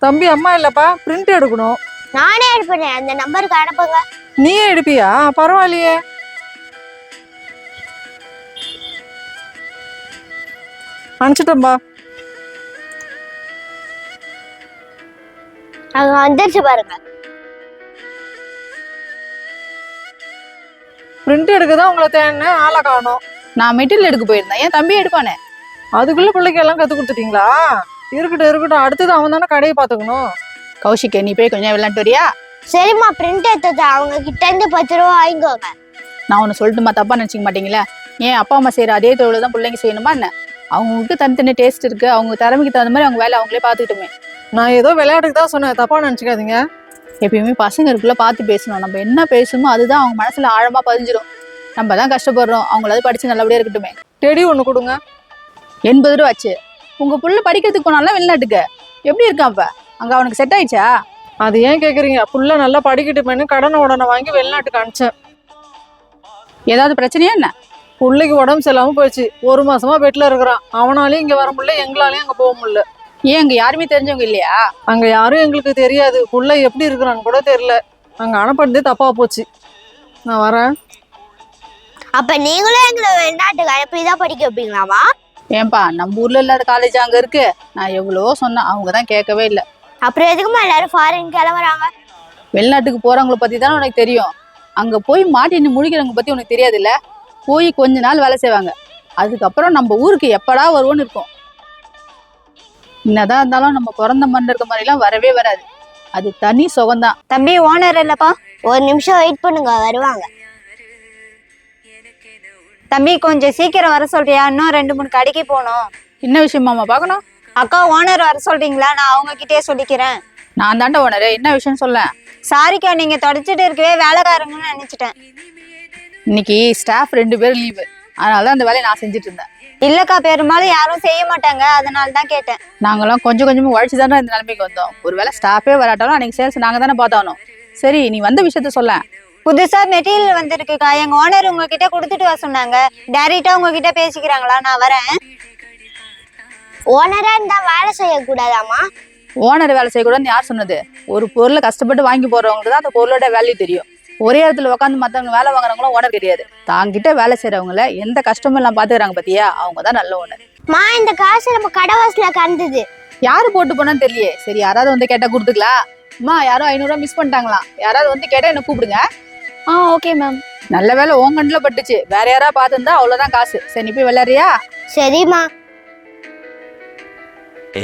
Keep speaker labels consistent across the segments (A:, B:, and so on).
A: தம்பி அம்மா இல்லப்பா, பிரிண்ட் எடுக்கணும்.
B: நானே எடுப்பேன், அந்த நம்பருக்கு அனுப்புங்க.
A: நீயே எடுப்பியா? பரவாயில்லையே. அனுப்பிச்சிட்டோம்பா.
B: அங்க வந்துருச்சு பாருங்க.
A: பிரிண்ட் எடுக்கதான் உங்களை தேடின ஆளை காணோம்.
C: நான் மெட்டீரியல் எடுக்க போயிருந்தேன், ஏன் தம்பி எடுப்பானே.
A: அதுக்குள்ள பிள்ளைக்கு எல்லாம் கத்து கொடுத்துட்டீங்களா? இருக்கட்டும் இருக்கட்டும், அடுத்தது அவன் தானே கடையை பாத்துக்கணும்.
C: கௌஷிக், நீ போய் கொஞ்சம் விளையாண்டு வரியா?
B: சரிம்மா, பிரிண்ட் எடுத்தது அவங்க கிட்ட இருந்து 10 ரூபா வாங்கிக்கோங்க.
C: நான் ஒன்று சொல்லிட்டுமா, தப்பா நினைச்சிக்க மாட்டீங்களா? ஏன் அப்பா அம்மா செய்யற அதே தொழில் தான் பிள்ளைங்க செய்யணுமா என்ன? அவங்களுக்கு தனித்தனி டேஸ்ட் இருக்கு, அவங்க திறமைக்கு தகுந்த மாதிரி அவங்க வேலை அவங்களே பார்த்துக்கிட்டுமே.
A: நான் ஏதோ விளையாட்டுக்கு தான் சொன்னேன், தப்பா நினைச்சுக்காதீங்க.
C: எப்பயுமே பசங்க இருக்குள்ள பார்த்து பேசணும். நம்ம என்ன பேசுமோ அதுதான் அவங்க மனசுல ஆழமா பதிஞ்சிடும். நம்ம தான் கஷ்டப்படுறோம், அவங்களாவது படிச்சு நல்லபடியா இருக்கட்டுமே.
A: டெடி ஒண்ணு கொடுங்க.
C: 80 ரூபா ஆச்சு. உங்க புள்ள படிக்கிறதுக்கு போனாலும் வெளிநாட்டுக்கு எப்படி இருக்கான்? அப்ப அங்க அவனுக்கு செட் ஆயிடுச்சா?
A: அது ஏன் கேக்குறீங்க? புள்ள நல்லா படிக்கட்டுமேனு கடனை உடனே வாங்கி வெளிநாட்டுக்கு அனுப்பிச்சேன்.
C: ஏதாவது பிரச்சனையா என்ன?
A: பிள்ளைக்கு உடம்பு சரியில்லாம போயிடுச்சு. 1 மாசமா பெட்ல இருக்கிறான். அவனாலையும் இங்க வர முடியல, எங்களாலையும் அங்க போக முடியல.
C: ஏன் அங்க யாருமே தெரிஞ்சவங்க இல்லையா?
A: அங்க யாரும் எங்களுக்கு தெரியாது. புள்ள எப்படி இருக்கிறான்னு கூட தெரியல. அங்க அனுப்பினதே தப்பா போச்சு. நான் வரேன்.
B: அப்ப நீங்களும் எங்களை வெளிநாட்டுக்கு அனுப்பிதான் படிக்க வைப்பீங்களாமா?
C: ஏன்பா, நம்ம ஊர்ல இல்லாத காலேஜ் அங்க இருக்கு. நான் எவ்வளவோ சொன்னேன், அவங்கதான் கேட்கவே இல்லை.
B: அப்புறம் எதுக்குமா எல்லாரும் ஃபாரின் கிளம்புறாங்க?
C: வெளிநாட்டுக்கு போறவங்களை பத்தி தானே உனக்கு தெரியும். அங்க போய் மாட்டின்னு முழிக்கிறவங்க பத்தி உனக்கு தெரியாது இல்ல? போய் கொஞ்ச நாள் வேலை செய்வாங்க, அதுக்கப்புறம் நம்ம ஊருக்கு எப்படா வருவோன்னு இருக்கும். என்னதான் இருந்தாலும் நம்ம பிறந்த மண் இருக்க மாதிரிலாம் வரவே வராது. அது தனி சுகம்தான்.
B: தம்பி ஓனர் இல்லப்பா, 1 நிமிஷம் வெயிட் பண்ணுங்க, வருவாங்க.
D: தம்பி கொஞ்சம் சீக்கிரம் வர சொல்றியா? இன்னும் 2-3 கடைக்கு போகணும்.
C: என்ன விஷயமாமா பார்க்கணும்?
D: அக்கா ஓனர் வர சொல்றீங்களா? நான் அவங்க கிட்டே சொல்லிக்கிறேன்.
C: நான் தாண்ட ஓனரு, என்ன விஷயம் சொல்ல?
D: சாரிக்கா, நீங்க தொடச்சிட்டு இருக்கவே வேலைக்காரங்கன்னு நினைச்சிட்டேன்.
C: இன்னைக்கு ஸ்டாஃப் 2 பேரும் லீவு, அதனாலதான் அந்த வேலையை நான் செஞ்சுட்டு இருந்தேன்.
D: இல்லக்கா, பெரும்பாலும் யாரும் செய்ய மாட்டாங்க, அதனால தான் கேட்டேன்.
C: நாங்களாம் கொஞ்சம் கொஞ்சமா உழைச்சு தானே இந்த நிலைமைக்கு வந்தோம். ஒருவேளை ஸ்டாஃபே வராட்டாலும் அன்னைக்கு சேல்ஸ் நாங்க தானே பார்த்தானோம். சரி, நீ வந்த விஷயத்த சொல்ல.
D: புதுசா மெட்டீரியல் வந்திருக்குக்கா, எங்க ஓனர் உங்ககிட்ட கொடுத்துட்டு வர சொன்னாங்க. டைரக்டா உங்ககிட்ட பேசிக்கிறாங்களா? நான் வரேன்.
B: ஓனரா இருந்தா வேலை செய்யக்கூடாதாமா?
C: ஓனர் வேலை செய்யக்கூடாதுன்னு யார் சொன்னது? ஒரு பொருளை கஷ்டப்பட்டு வாங்கி போறவங்களுக்கு தான் அந்த பொருளோட வேல்யூ தெரியும். ஒரே இடத்துல உட்காந்து மற்றவங்க வேலை வாங்குறவங்களும் ஓனர் கிடையாது. தாங்கிட்ட வேலை செய்யறவங்கள எந்த கஷ்டமும் எல்லாம் பாத்துக்கிறாங்க பத்தியா, அவங்க தான் நல்ல ஓனர்.
B: இந்த காசு நம்ம கடவாசல கண்டது.
C: யாரு போட்டு போனான்னு தெரியலையே. சரி, யாராவது வந்து கேட்டா கொடுத்துக்கலாம். அம்மா, யாரும் 500 ரூபா மிஸ் பண்ணிட்டாங்களாம். யாராவது வந்து கேட்டா என்ன கூப்பிடுங்க.
D: Okay ma'am.
C: நல்ல வேலை ஓங்கண்ல பட்டுச்சு, வேற யாரா பாத்துருந்தா அவ்வளவுதான் காசு. சரி, நீ போய் விளையாடுறியா?
B: சரிம்மா.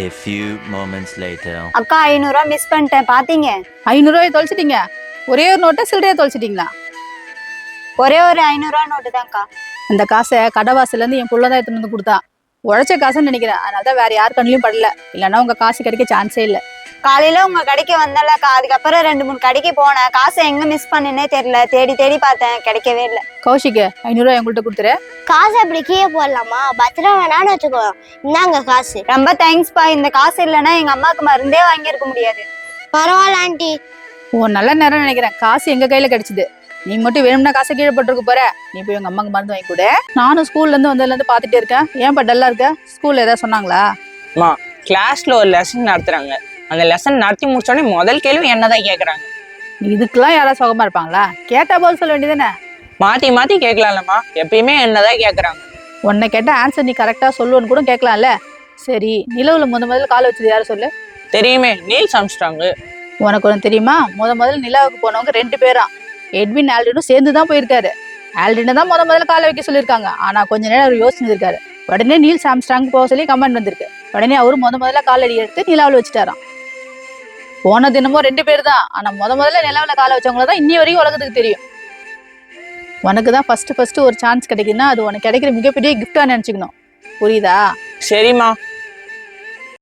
E: A few moments later.
D: அக்கா, 500 ரூபா மிஸ் பண்ணிட்டேன், பாத்தீங்க?
C: 500 ரூபாய் தொலைச்சிட்டீங்க? ஒரே ஒரு நோட்டை சில்லறையா தொலைச்சிட்டீங்களா?
D: ஒரே ஒரு 500 ரூபா நோட்டு தான்க்கா.
C: அந்த காசை கடைவாசல இருந்து என் புள்ளதான் எடுத்துட்டு வந்து கொடுத்தா. உழைச்ச காசுன்னு நினைக்கிறேன், அதனாலதான் வேற யார் கண்ணிலையும் படல. இல்லைன்னா உங்க காசு கிடைக்க சான்ஸே இல்லை.
D: காலையில உங்க கடைக்கு வந்தலக்கா, அதுக்கப்புறம் 2-3 கடைக்கு போனேன். காசை எங்க மிஸ் பண்ணேன்னே தெரியல. தேடி தேடி பார்த்தேன், கிடைக்கவே இல்லை.
C: கௌஷிக், 500 ரூபாய் எங்கள்கிட்ட கொடுத்துரு.
B: காசு அப்படி கீழே போடலாமா? பத்திரம் வேணான்னு வச்சுக்கோ. இந்தாங்க காசு.
D: ரொம்ப தேங்க்ஸ்பா. இந்த காசு இல்லைன்னா எங்க அம்மாவுக்கு மருந்தே வாங்கியிருக்க முடியாது.
B: பரவாயில்ல ஆண்டி.
C: ஓ, நல்ல நேரம் நினைக்கிறேன். காசு எங்க கையில கிடைச்சது. நீ மட்டும் வேணும்னா காசை கீழே போட்டுருக்க போற. நீ போய் உங்க அம்மாக்கு மருந்து வாங்கி கொடு. நானும் ஸ்கூல்ல இருந்து வந்ததுல இருந்து பாத்துட்டே இருக்கேன். ஏன்பா டல்லா இருக்க? ஸ்கூல்ல ஏதாவது சொன்னாங்களா?
F: கிளாஸ்ல ஒரு லெசன் நடத்துறாங்க. அந்த லெசன் நடத்தி முடிச்சோடனே முதல் கேள்வி என்னதான் கேக்குறாங்க.
C: இதுக்கெல்லாம் யாராவது சுகமா இருப்பாங்களா? கேட்டா போது சொல்ல வேண்டியதானே?
F: மாத்தி மாத்தி கேட்கலாம்லம்மா, எப்பயுமே என்னதான் கேக்குறாங்க.
C: உன்னை கேட்ட ஆன்சர் நீ கரெக்டா சொல்லுன்னு கூட கேட்கலாம்ல. சரி, நிலவுல முதல்ல கால் வச்சது யாரும் சொல்லு.
F: தெரியுமே, நீல் ஆம்ஸ்ட்ராங்.
C: உனக்கு ஒன்று தெரியுமா? முதல்ல நிலாவுக்கு போனவங்க 2 பேரா. எட்வின் ஆல்ட்ரினும் சேர்ந்து தான் போயிருக்காரு. ஆல்ட்ரினை தான் முதல்ல காலை வைக்க சொல்லியிருக்காங்க. ஆனா கொஞ்ச நேரம் அவர் யோசிச்சிருக்காரு. உடனே நீல் ஆம்ஸ்ட்ராங் போக சொல்லி கமெண்ட் வந்திருக்கு. உடனே அவரு முதல்ல காலடி எடுத்து நிலாவில் வச்சுட்டாராம். போன தினமும் 2 பேர் தான். ஆனா முதல்ல நிலாவில் காலை வச்சவங்கள தான் இன்னி வரைக்கும் உலகத்துக்கு தெரியும். உனக்கு தான் ஃபர்ஸ்ட் ஒரு சான்ஸ் கிடைக்குதுன்னா அது உனக்கு கிடைக்கிற மிகப்பெரிய கிஃப்டா நினைச்சுக்கணும். புரியுதா?
F: சரிம்மா,